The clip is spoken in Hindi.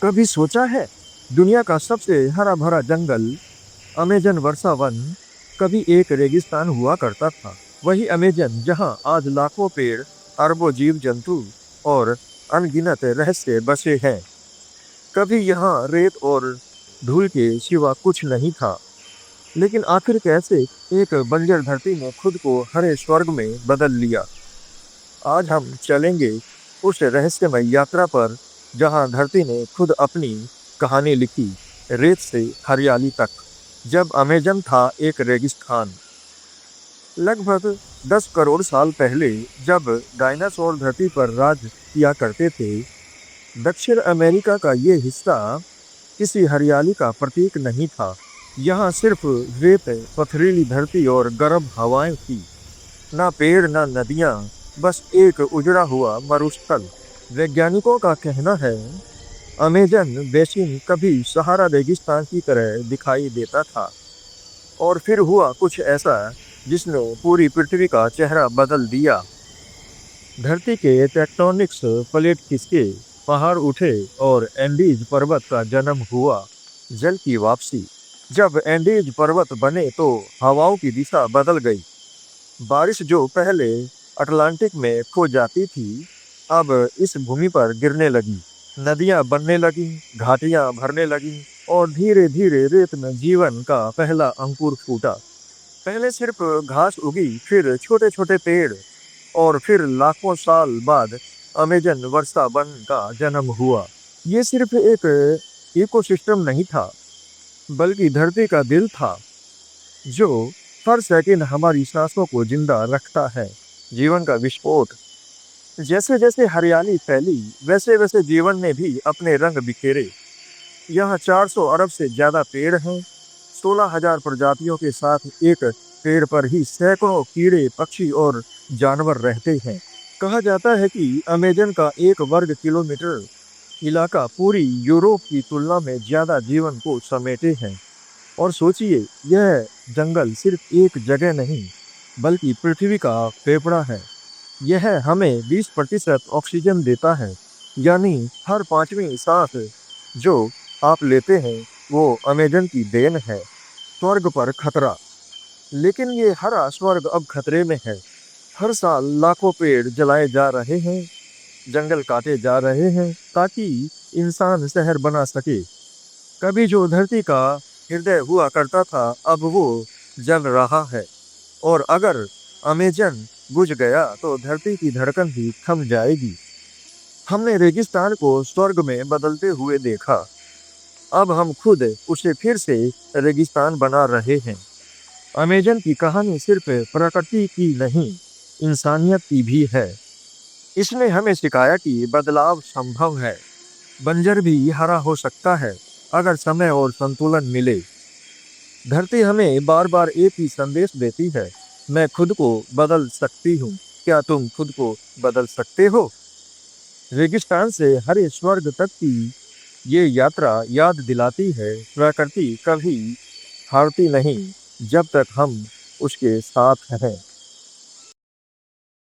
कभी सोचा है, दुनिया का सबसे हरा भरा जंगल अमेजन वर्षा वन कभी एक रेगिस्तान हुआ करता था। वही अमेजन जहां आज लाखों पेड़, अरबों जीव जंतु और अनगिनत रहस्य बसे हैं। कभी यहाँ रेत और धूल के सिवा कुछ नहीं था। लेकिन आखिर कैसे एक बंजर धरती ने खुद को हरे स्वर्ग में बदल लिया। आज हम चलेंगे उस रहस्यमय यात्रा पर जहां धरती ने खुद अपनी कहानी लिखी, रेत से हरियाली तक। जब अमेजन था एक रेगिस्तान। लगभग 10 करोड़ साल पहले, जब डायनासोर धरती पर राज किया करते थे, दक्षिण अमेरिका का ये हिस्सा किसी हरियाली का प्रतीक नहीं था। यहाँ सिर्फ रेत, पथरीली धरती और गर्म हवाएं थी। ना पेड़, ना नदियाँ, बस एक उजड़ा हुआ मरुस्थल। वैज्ञानिकों का कहना है, अमेजन बेसिन कभी सहारा रेगिस्तान की तरह दिखाई देता था, और फिर हुआ कुछ ऐसा जिसने पूरी पृथ्वी का चेहरा बदल दिया। धरती के टेक्टोनिक्स प्लेट खिसके, पहाड़ उठे और एंडीज पर्वत का जन्म हुआ। जल की वापसी। जब एंडीज पर्वत बने तो हवाओं की दिशा बदल गई। बारिश जो पहले अटलांटिक में खो जाती थी, अब इस भूमि पर गिरने लगी। नदियां बनने लगी, घाटियां भरने लगी, और धीरे धीरे रेत में जीवन का पहला अंकुर फूटा। पहले सिर्फ घास उगी, फिर छोटे छोटे पेड़, और फिर लाखों साल बाद अमेजन वर्षा वन का जन्म हुआ। ये सिर्फ एक इकोसिस्टम नहीं था, बल्कि धरती का दिल था, जो हर सेकंड हमारी सांसों को जिंदा रखता है। जीवन का विस्फोट। जैसे जैसे हरियाली फैली, वैसे वैसे जीवन ने भी अपने रंग बिखेरे। यहाँ 400 अरब से ज्यादा पेड़ हैं। 16,000 प्रजातियों के साथ एक पेड़ पर ही सैकड़ों कीड़े, पक्षी और जानवर रहते हैं। कहा जाता है कि अमेजन का 1 वर्ग किलोमीटर इलाका पूरी यूरोप की तुलना में ज्यादा जीवन को समेटे हैं। और सोचिए, यह जंगल सिर्फ एक जगह नहीं, बल्कि पृथ्वी का फेफड़ा है। यह हमें 20% ऑक्सीजन देता है, यानी हर 5वीं सांस जो आप लेते हैं, वो अमेजन की देन है। स्वर्ग पर खतरा। लेकिन ये हरा स्वर्ग अब खतरे में है। हर साल लाखों पेड़ जलाए जा रहे हैं, जंगल काटे जा रहे हैं, ताकि इंसान शहर बना सके। कभी जो धरती का हृदय हुआ करता था, अब वो जल रहा है। और अगर अमेजन बुझ गया तो धरती की धड़कन भी थम जाएगी। हमने रेगिस्तान को स्वर्ग में बदलते हुए देखा। अब हम खुद उसे फिर से रेगिस्तान बना रहे हैं। अमेजन की कहानी सिर्फ प्रकृति की नहीं, इंसानियत की भी है। इसने हमें सिखाया कि बदलाव संभव है। बंजर भी हरा हो सकता है, अगर समय और संतुलन मिले। धरती हमें बार बार एक ही संदेश देती है, मैं खुद को बदल सकती हूँ। क्या तुम खुद को बदल सकते हो? रेगिस्तान से हरे स्वर्ग तक की ये यात्रा याद दिलाती है, प्रकृति कभी हारती नहीं जब तक हम उसके साथ हैं।